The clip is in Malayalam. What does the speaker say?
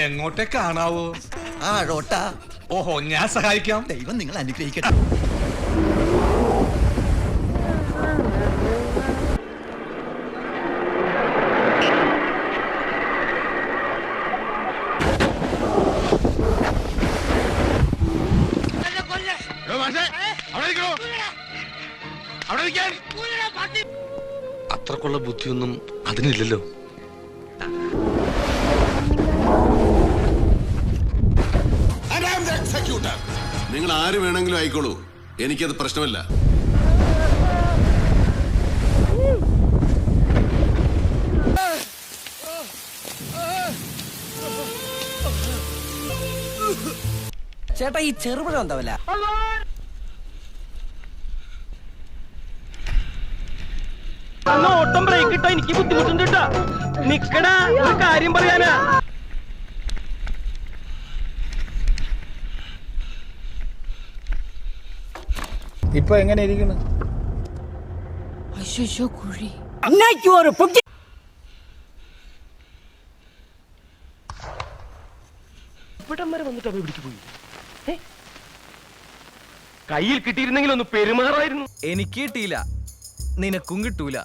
എങ്ങോട്ടേക്കാണാവോ? ആ റോട്ടാ. ഓഹോ, ഞാൻ സഹായിക്കാം. ദൈവം നിങ്ങൾ അനുഗ്രഹിക്കട്ടെ. അത്രക്കുള്ള ബുദ്ധിയൊന്നും അതിനില്ലല്ലോ. നിങ്ങൾ ആര് വേണമെങ്കിലും ആയിക്കോളൂ, എനിക്കത് പ്രശ്നമല്ല. ചേട്ടാ ഈ ചെറുപഴം എന്താവല്ല? ഓട്ടം ബ്രേക്ക് ഇട്ടോ, എനിക്ക് ബുദ്ധിമുട്ടുണ്ട് കേട്ടോ. നിക്കടാ, ഒരു കാര്യം പറയാനാ. ഇപ്പൊ എങ്ങനെ ഇരിക്കുന്നു? കുഴി ഇവിടം വരെ വന്നിട്ട് അവ പിടിച്ചു പോയി. കയ്യിൽ കിട്ടിയിരുന്നെങ്കിൽ ഒന്ന് പെരുമാറായിരുന്നു. എനിക്ക് കിട്ടിയില്ല, നിനക്കും കിട്ടൂല.